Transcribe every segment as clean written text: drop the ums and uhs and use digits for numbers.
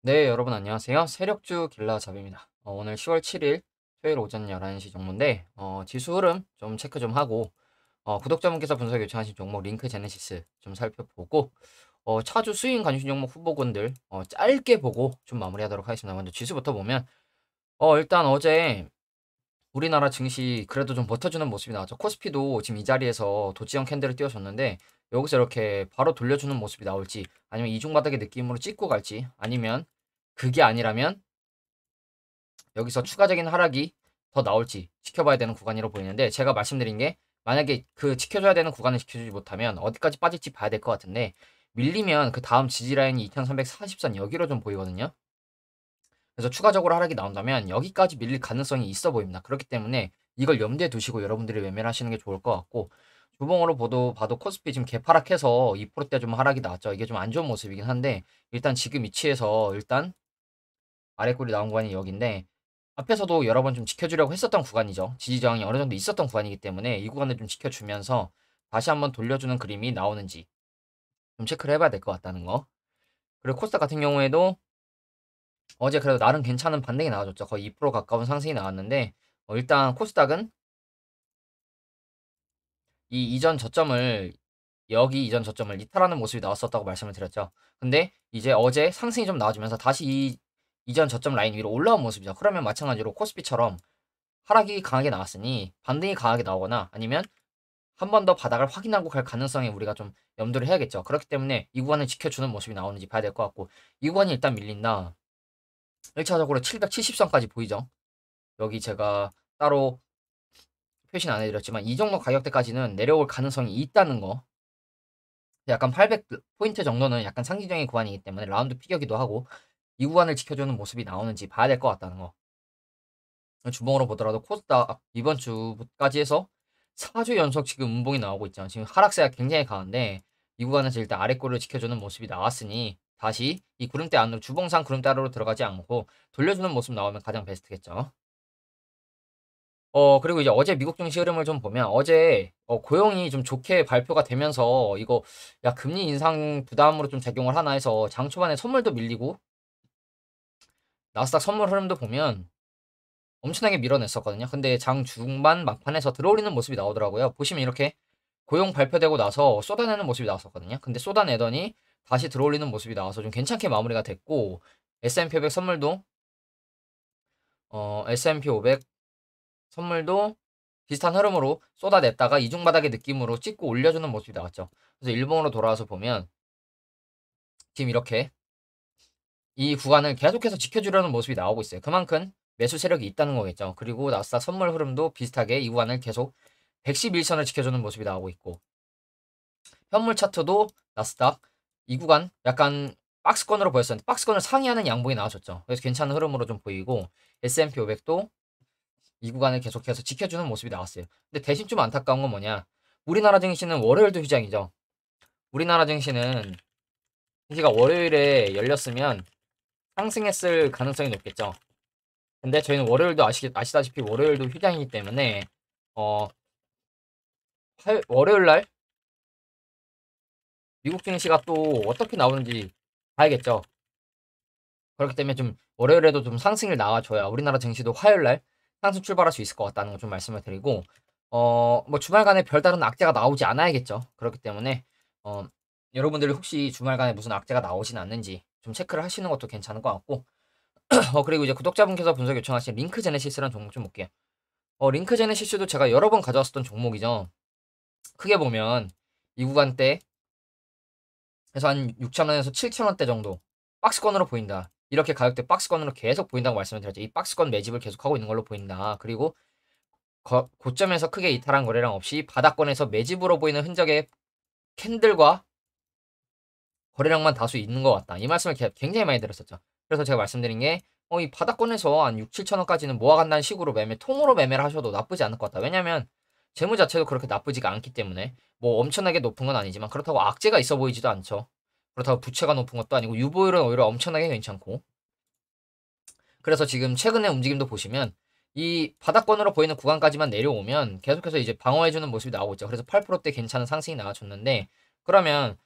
네, 여러분 안녕하세요. 세력주 길라잡입니다. 오늘 10월 7일 토요일 오전 11시 정도인데 지수 흐름 좀 체크 좀 하고 구독자분께서 분석 요청하신 종목 링크 제네시스 좀 살펴보고 차주 스윙 관심 종목 후보군들 짧게 보고 좀 마무리하도록 하겠습니다. 먼저 지수부터 보면 일단 어제 우리나라 증시 그래도 좀 버텨주는 모습이 나왔죠. 코스피도 지금 이 자리에서 도지형 캔들을 띄워줬는데 여기서 이렇게 바로 돌려주는 모습이 나올지 아니면 이중바닥의 느낌으로 찍고 갈지 아니면 그게 아니라면 여기서 추가적인 하락이 더 나올지 지켜봐야 되는 구간이라고 보이는데 제가 말씀드린 게 만약에 그 지켜줘야 되는 구간을 지켜주지 못하면 어디까지 빠질지 봐야 될 것 같은데 밀리면 그 다음 지지라인이 2340선 여기로 좀 보이거든요. 그래서 추가적으로 하락이 나온다면 여기까지 밀릴 가능성이 있어 보입니다. 그렇기 때문에 이걸 염두에 두시고 여러분들이 매매를 하시는 게 좋을 것 같고 주봉으로 봐도 코스피 지금 개파락해서 2%대 좀 하락이 나왔죠. 이게 좀 안 좋은 모습이긴 한데 일단 지금 위치에서 일단 아래 꼴이 나온 구간이 여기인데 앞에서도 여러 번 좀 지켜주려고 했었던 구간이죠. 지지 저항이 어느 정도 있었던 구간이기 때문에 이 구간을 좀 지켜주면서 다시 한번 돌려주는 그림이 나오는지 좀 체크를 해봐야 될 것 같다는 거. 그리고 코스닥 같은 경우에도 어제 그래도 나름 괜찮은 반등이 나와줬죠. 거의 2% 가까운 상승이 나왔는데 일단 코스닥은 이 이전 저점을 여기 이전 저점을 이탈하는 모습이 나왔었다고 말씀을 드렸죠. 근데 이제 어제 상승이 좀 나와주면서 다시 이 이전 저점 라인 위로 올라온 모습이죠. 그러면 마찬가지로 코스피처럼 하락이 강하게 나왔으니 반등이 강하게 나오거나 아니면 한 번 더 바닥을 확인하고 갈 가능성에 우리가 좀 염두를 해야겠죠. 그렇기 때문에 이 구간을 지켜주는 모습이 나오는지 봐야 될 것 같고 이 구간이 일단 밀린다. 1차적으로 770선까지 보이죠. 여기 제가 따로 표시는 안 해드렸지만 이 정도 가격대까지는 내려올 가능성이 있다는 거. 약간 800포인트 정도는 약간 상징적인 구간이기 때문에 라운드 피겨기도 하고 이 구간을 지켜주는 모습이 나오는지 봐야 될 것 같다는 거. 주봉으로 보더라도 코스닥 이번 주까지 해서 4주 연속 지금 음봉이 나오고 있잖아. 지금 하락세가 굉장히 강한데 이 구간에서 일단 아래꼴을 지켜주는 모습이 나왔으니 다시 이 구름대 안으로 주봉상 구름대 아래로 들어가지 않고 돌려주는 모습 나오면 가장 베스트겠죠. 그리고 이제 어제 미국 증시 흐름을 좀 보면 어제 고용이 좀 좋게 발표가 되면서 이거 야 금리 인상 부담으로 좀 작용을 하나 해서 장 초반에 선물도 밀리고 나스닥 선물 흐름도 보면 엄청나게 밀어냈었거든요. 근데 장 중반 막판에서 들어올리는 모습이 나오더라고요. 보시면 이렇게 고용 발표되고 나서 쏟아내는 모습이 나왔었거든요. 근데 쏟아내더니 다시 들어올리는 모습이 나와서 좀 괜찮게 마무리가 됐고 S&P 500 선물도 S&P 500 선물도 비슷한 흐름으로 쏟아냈다가 이중바닥의 느낌으로 찍고 올려주는 모습이 나왔죠. 그래서 일봉으로 돌아와서 보면 지금 이렇게 이 구간을 계속해서 지켜주려는 모습이 나오고 있어요. 그만큼 매수 세력이 있다는 거겠죠. 그리고 나스닥 선물 흐름도 비슷하게 이 구간을 계속 111선을 지켜주는 모습이 나오고 있고 현물 차트도 나스닥 이 구간 약간 박스권으로 보였었는데 박스권을 상회하는 양봉이 나와줬죠. 그래서 괜찮은 흐름으로 좀 보이고 S&P 500도 이 구간을 계속해서 지켜주는 모습이 나왔어요. 근데 대신 좀 안타까운 건 뭐냐? 우리나라 증시는 월요일도 휴장이죠. 우리나라 증시가 월요일에 열렸으면 상승했을 가능성이 높겠죠. 근데 저희는 월요일도 아시다시피 월요일도 휴장이기 때문에 어 월요일 날 미국 증시가 또 어떻게 나오는지 봐야겠죠. 그렇기 때문에 좀 월요일에도 좀 상승을 나와줘야 우리나라 증시도 화요일 날 상승 출발할 수 있을 것 같다는 거 좀 말씀을 드리고 뭐 주말간에 별다른 악재가 나오지 않아야겠죠. 그렇기 때문에 어 여러분들이 혹시 주말간에 무슨 악재가 나오진 않는지 좀 체크를 하시는 것도 괜찮을 것 같고 그리고 이제 구독자분께서 분석 요청하신 링크 제네시스라는 종목 좀 볼게요. 링크 제네시스도 제가 여러 번 가져왔었던 종목이죠. 크게 보면 이 구간대 그래서 한 6,000원에서 7,000원대 정도 박스권으로 보인다. 이렇게 가격대 박스권으로 계속 보인다고 말씀을 드렸죠. 이 박스권 매집을 계속하고 있는 걸로 보인다. 그리고 고점에서 크게 이탈한 거래량 없이 바닥권에서 매집으로 보이는 흔적의 캔들과 거래량만 다수 있는 것 같다. 이 말씀을 굉장히 많이 드렸었죠. 그래서 제가 말씀드린 게 이 바닥권에서 한 6, 7천원까지는 모아간다는 식으로 통으로 매매를 하셔도 나쁘지 않을 것 같다. 왜냐면 재무 자체도 그렇게 나쁘지가 않기 때문에 뭐 엄청나게 높은 건 아니지만 그렇다고 악재가 있어 보이지도 않죠. 그렇다고 부채가 높은 것도 아니고 유보율은 오히려 엄청나게 괜찮고 그래서 지금 최근의 움직임도 보시면 이 바닥권으로 보이는 구간까지만 내려오면 계속해서 이제 방어해주는 모습이 나오고 있죠. 그래서 8%대 괜찮은 상승이 나와줬는데 그러면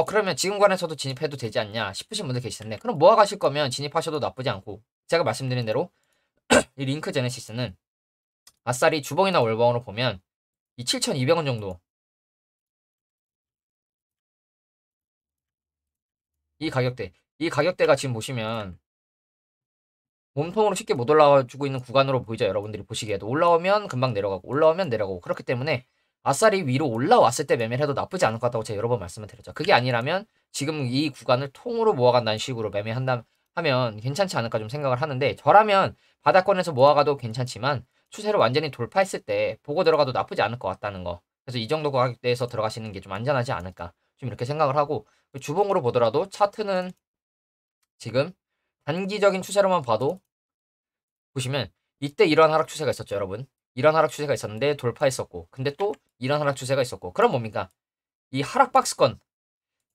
그러면 지금 구간에서도 진입해도 되지 않냐 싶으신 분들 계실 텐데, 그럼 모아 가실 거면 진입하셔도 나쁘지 않고, 제가 말씀드린 대로 이 링크 제네시스는 아싸리 주봉이나 월봉으로 보면 이 7,200원 정도, 이 가격대가 지금 보시면 몸통으로 쉽게 못 올라와주고 있는 구간으로 보이죠. 여러분들이 보시기에도 올라오면 금방 내려가고 올라오면 내려가고, 그렇기 때문에 아싸리 위로 올라왔을 때 매매를 해도 나쁘지 않을 것 같다고 제가 여러 번 말씀을 드렸죠. 그게 아니라면 지금 이 구간을 통으로 모아간다는 식으로 매매한다 하면 괜찮지 않을까 좀 생각을 하는데, 저라면 바닥권에서 모아가도 괜찮지만 추세를 완전히 돌파했을 때 보고 들어가도 나쁘지 않을 것 같다는 거. 그래서 이 정도 가격대에서 들어가시는 게 좀 안전하지 않을까 좀 이렇게 생각을 하고, 주봉으로 보더라도 차트는 지금 단기적인 추세로만 봐도 보시면 이때 이런 하락 추세가 있었죠, 여러분. 이런 하락 추세가 있었는데 돌파했었고, 근데 또 이런 하락 추세가 있었고, 그럼 뭡니까? 이 하락 박스권,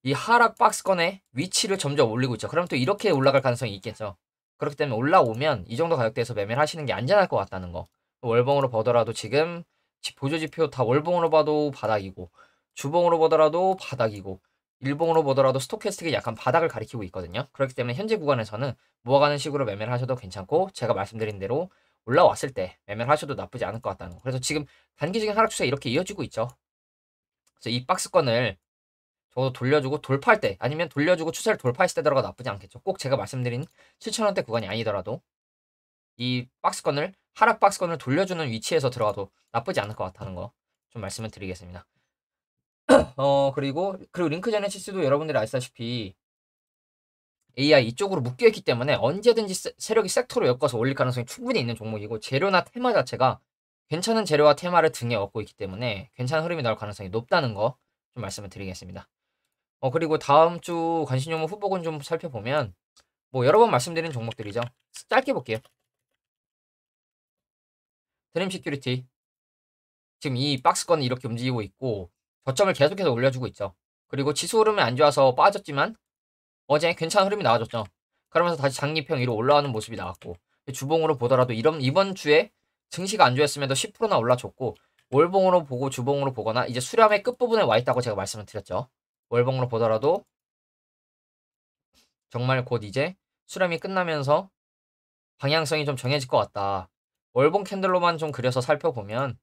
이 하락 박스권의 위치를 점점 올리고 있죠. 그럼 또 이렇게 올라갈 가능성이 있겠죠. 그렇기 때문에 올라오면 이 정도 가격대에서 매매를 하시는 게 안전할 것 같다는 거. 월봉으로 보더라도 지금 보조지표 다 월봉으로 봐도 바닥이고, 주봉으로 보더라도 바닥이고, 일봉으로 보더라도 스토캐스틱이 약간 바닥을 가리키고 있거든요. 그렇기 때문에 현재 구간에서는 모아가는 식으로 매매를 하셔도 괜찮고, 제가 말씀드린 대로 올라왔을 때 매매를 하셔도 나쁘지 않을 것 같다는 거. 그래서 지금 단기적인 하락 추세가 이렇게 이어지고 있죠. 그래서 이 박스권을 적어도 돌려주고 돌파할 때, 아니면 돌려주고 추세를 돌파했을 때 들어가 나쁘지 않겠죠. 꼭 제가 말씀드린 7,000원대 구간이 아니더라도 이 박스권을, 하락 박스권을 돌려주는 위치에서 들어가도 나쁘지 않을 것 같다는 거 좀 말씀을 드리겠습니다. 그리고 링크 제네시스도 여러분들이 아시다시피 AI 이쪽으로 묶여있기 때문에 언제든지 세력이 섹터로 엮어서 올릴 가능성이 충분히 있는 종목이고, 재료나 테마 자체가 괜찮은 재료와 테마를 등에 업고 있기 때문에 괜찮은 흐름이 나올 가능성이 높다는 거 좀 말씀을 드리겠습니다. 그리고 다음 주 관심 종목 후보군 좀 살펴보면, 뭐 여러 번 말씀드린 종목들이죠. 짧게 볼게요. 드림 시큐리티. 지금 이 박스권이 이렇게 움직이고 있고 저점을 계속해서 올려주고 있죠. 그리고 지수 흐름이 안 좋아서 빠졌지만 어제 괜찮은 흐름이 나와줬죠. 그러면서 다시 장기평 위로 올라가는 모습이 나왔고, 주봉으로 보더라도 이번 주에 증시가 안 좋았음에도 10%나 올라줬고, 월봉으로 보고 주봉으로 보거나 이제 수렴의 끝부분에 와 있다고 제가 말씀을 드렸죠. 월봉으로 보더라도 정말 곧 이제 수렴이 끝나면서 방향성이 좀 정해질 것 같다. 월봉 캔들로만 좀 그려서 살펴보면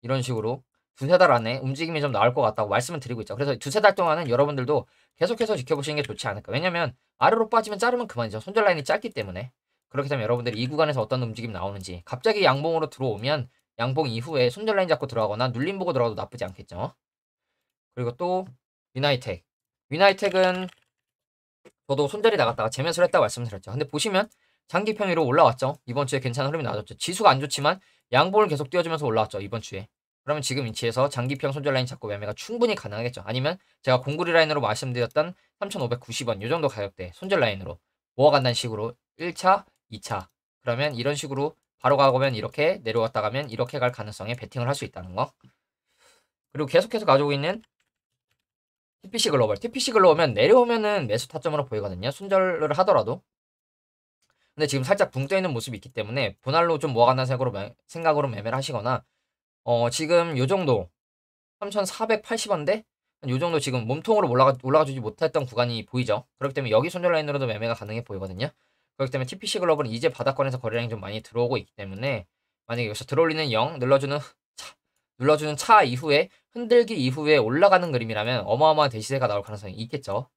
이런 식으로 두세 달 안에 움직임이 좀 나올 것 같다고 말씀을 드리고 있죠. 그래서 두세 달 동안은 여러분들도 계속해서 지켜보시는 게 좋지 않을까. 왜냐면 아래로 빠지면 자르면 그만이죠. 손절 라인이 짧기 때문에. 그렇기 때문에 여러분들이 이 구간에서 어떤 움직임이 나오는지, 갑자기 양봉으로 들어오면 양봉 이후에 손절 라인 잡고 들어가거나 눌림 보고 들어가도 나쁘지 않겠죠. 그리고 또 위나이텍. 위나이텍은 저도 손절이 나갔다가 재매수를 했다고 말씀드렸죠. 근데 보시면 장기평 위로 올라왔죠. 이번 주에 괜찮은 흐름이 나왔죠. 지수가 안 좋지만 양봉을 계속 띄워주면서 올라왔죠, 이번 주에. 그러면 지금 위치에서 장기평 손절 라인 잡고 매매가 충분히 가능하겠죠. 아니면 제가 공구리 라인으로 말씀드렸던 3,590원 요 정도 가격대 손절 라인으로 모아간다는 식으로 1차, 2차. 그러면 이런 식으로 바로 가면 이렇게, 내려왔다 가면 이렇게 갈 가능성에 베팅을 할 수 있다는 거. 그리고 계속해서 가지고 있는 TPC 글로벌. TPC 글로벌은 내려오면은 매수 타점으로 보이거든요, 손절을 하더라도. 근데 지금 살짝 붕 떠 있는 모습이 있기 때문에 분할로 좀 모아간다는 생각으로 매매를 하시거나, 지금 요 정도 3,480원대 요 정도 지금 몸통으로 올라가 주지 못했던 구간이 보이죠. 그렇기 때문에 여기 손절 라인으로도 매매가 가능해 보이거든요. 그렇기 때문에 TPC 글로벌은 이제 바닥권에서 거래량이 좀 많이 들어오고 있기 때문에, 만약에 여기서 들어올리는 0 눌러주는 차 이후에 흔들기 이후에 올라가는 그림이라면 어마어마한 대시세가 나올 가능성이 있겠죠.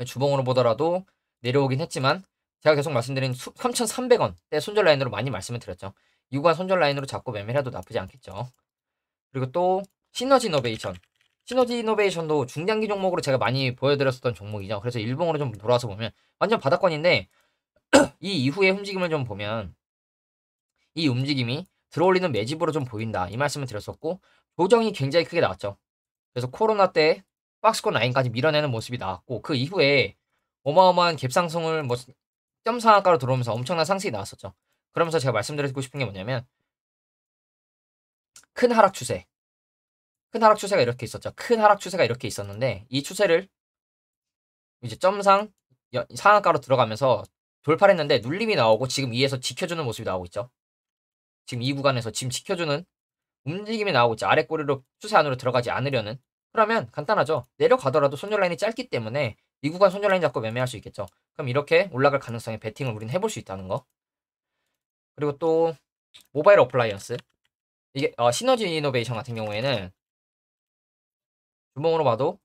주봉으로 보더라도 내려오긴 했지만 제가 계속 말씀드린 3,300원대 손절 라인으로 많이 말씀을 드렸죠. 이 구간 손절 라인으로 잡고 매매를 해도 나쁘지 않겠죠. 그리고 또 시너지 이노베이션. 시너지 이노베이션도 중장기 종목으로 제가 많이 보여드렸었던 종목이죠. 그래서 일봉으로 좀 돌아서 보면 완전 바닥권인데 이 이후의 움직임을 좀 보면 이 움직임이 들어올리는 매집으로 좀 보인다, 이 말씀을 드렸었고, 조정이 굉장히 크게 나왔죠. 그래서 코로나 때 박스권 라인까지 밀어내는 모습이 나왔고, 그 이후에 어마어마한 갭상승을 뭐 점 상한가로 들어오면서 엄청난 상승이 나왔었죠. 그러면서 제가 말씀드리고 싶은 게 뭐냐면 큰 하락 추세가 이렇게 있었죠. 큰 하락 추세가 이렇게 있었는데 이 추세를 이제 점상 상한가로 들어가면서 돌파를 했는데 눌림이 나오고 지금 위에서 지켜주는 모습이 나오고 있죠. 지금 이 구간에서 지금 지켜주는 움직임이 나오고 있죠. 아래 꼬리로 추세 안으로 들어가지 않으려는 그러면 간단하죠. 내려가더라도 손절 라인이 짧기 때문에 이 구간 손절 라인 잡고 매매할 수 있겠죠. 그럼 이렇게 올라갈 가능성에 베팅을 우린 해볼 수 있다는 거. 그리고 또 모바일 어플라이언스. 이게 시너지 이노베이션 같은 경우에는 주봉으로 봐도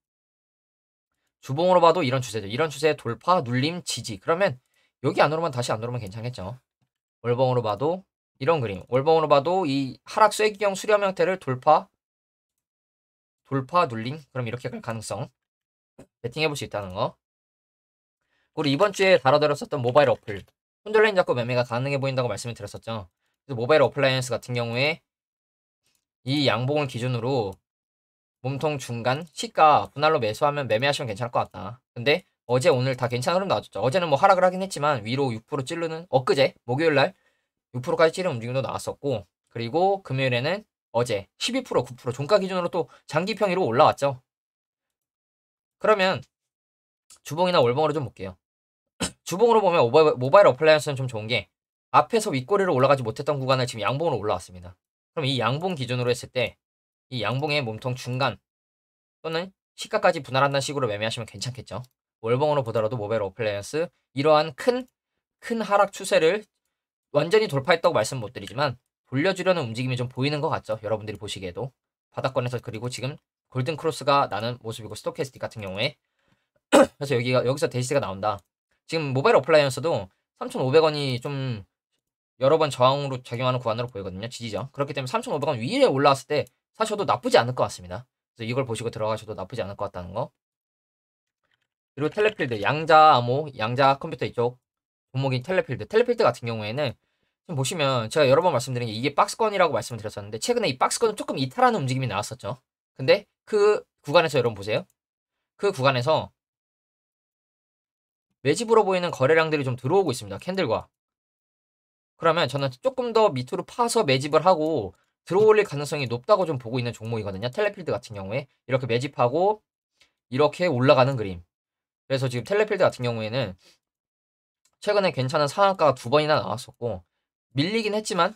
이런 추세죠. 이런 추세 돌파, 눌림, 지지. 그러면 여기 안 오르면 다시 안 오르면 괜찮겠죠. 월봉으로 봐도 이런 그림. 월봉으로 봐도 이 하락 쐐기형 수렴 형태를 돌파, 눌림. 그럼 이렇게 갈 가능성 베팅해 볼 수 있다는 거. 우리 이번 주에 다뤄드렸었던 모바일 어플. 손절 라인 잡고 매매가 가능해 보인다고 말씀을 드렸었죠. 그래서 모바일 어플라이언스 같은 경우에 이 양봉을 기준으로 몸통 중간 시가 분할로 매수하면 매매하시면 괜찮을 것 같다. 근데 어제 오늘 다 괜찮은 흐름 나왔죠. 어제는 뭐 하락을 하긴 했지만 위로 6% 찌르는 엊그제 목요일날 6%까지 찌르는 움직임도 나왔었고, 그리고 금요일에는 어제 12% 9% 종가 기준으로 또 장기평 위로 올라왔죠. 그러면 주봉이나 월봉으로 좀 볼게요. 주봉으로 보면 모바일 어플라이언스는 좀 좋은 게 앞에서 윗꼬리로 올라가지 못했던 구간을 지금 양봉으로 올라왔습니다. 그럼 이 양봉 기준으로 했을 때 이 양봉의 몸통 중간 또는 시가까지 분할한다는 식으로 매매하시면 괜찮겠죠. 월봉으로 보더라도 모바일 어플라이언스 이러한 큰 하락 추세를 완전히 돌파했다고 말씀 못 드리지만 돌려주려는 움직임이 좀 보이는 것 같죠. 여러분들이 보시기에도 바닥권에서. 그리고 지금 골든 크로스가 나는 모습이고 스토캐스틱 같은 경우에 그래서 여기서 데이시가 나온다. 지금 모바일 어플라이언스도 3,500원이 좀 여러 번 저항으로 작용하는 구간으로 보이거든요. 지지죠. 그렇기 때문에 3,500원 위에 올라왔을 때 사셔도 나쁘지 않을 것 같습니다. 그래서 이걸 보시고 들어가셔도 나쁘지 않을 것 같다는 거. 그리고 텔레필드, 양자 암호, 양자 컴퓨터 이쪽 종목인 텔레필드 같은 경우에는 지금 보시면 제가 여러 번 말씀드린 게 이게 박스권이라고 말씀을 드렸었는데 최근에 이 박스권은 조금 이탈하는 움직임이 나왔었죠. 근데 그 구간에서 여러분 보세요. 그 구간에서 매집으로 보이는 거래량들이 좀 들어오고 있습니다. 캔들과. 그러면 저는 조금 더 밑으로 파서 매집을 하고 들어올릴 가능성이 높다고 좀 보고 있는 종목이거든요. 텔레필드 같은 경우에 이렇게 매집하고 이렇게 올라가는 그림. 그래서 지금 텔레필드 같은 경우에는 최근에 괜찮은 상한가가 2번이나 나왔었고 밀리긴 했지만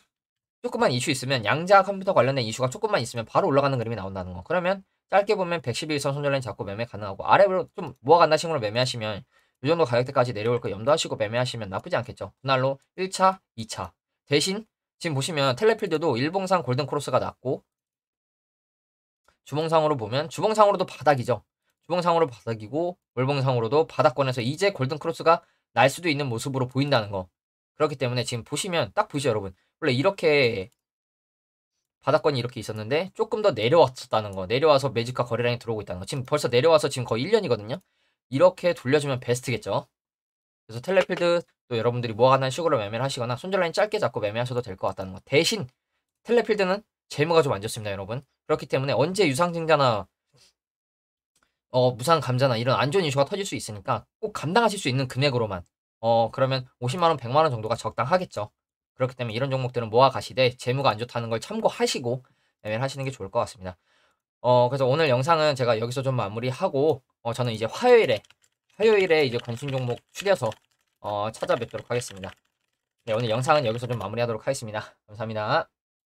조금만 이슈 있으면 양자 컴퓨터 관련된 이슈가 조금만 있으면 바로 올라가는 그림이 나온다는 거. 그러면 짧게 보면 111선 손절라인 잡고 매매 가능하고 아래로 좀 모아간다 식으로 매매하시면 이 정도 가격대까지 내려올 거 염두하시고 매매하시면 나쁘지 않겠죠. 분할로 1차, 2차. 대신 지금 보시면 텔레필드도 일봉상 골든크로스가 났고 주봉상으로 보면 주봉상으로도 바닥이죠. 주봉상으로 바닥이고 월봉상으로도 바닥권에서 이제 골든크로스가 날 수도 있는 모습으로 보인다는 거. 그렇기 때문에 지금 보시면 딱 보시죠 여러분. 원래 이렇게 바닥권이 이렇게 있었는데 조금 더 내려왔었다는 거. 내려와서 매집과 거래량이 들어오고 있다는 거. 지금 벌써 내려와서 지금 거의 1년이거든요. 이렇게 돌려주면 베스트겠죠. 그래서 텔레필드 또 여러분들이 모아가는 식으로 매매를 하시거나 손절라인 짧게 잡고 매매하셔도 될 것 같다는 거. 대신 텔레필드는 재무가 좀 안 좋습니다 여러분. 그렇기 때문에 언제 유상증자나 무상 감자나 이런 안 좋은 이슈가 터질 수 있으니까 꼭 감당하실 수 있는 금액으로만 그러면 50만원 100만원 정도가 적당하겠죠. 그렇기 때문에 이런 종목들은 모아 가시되 재무가 안 좋다는 걸 참고하시고 매매를 하시는 게 좋을 것 같습니다. 그래서 오늘 영상은 제가 여기서 좀 마무리하고 저는 이제 화요일에 이제 관심 종목 추려서 찾아뵙도록 하겠습니다. 네, 오늘 영상은 여기서 좀 마무리하도록 하겠습니다. 감사합니다.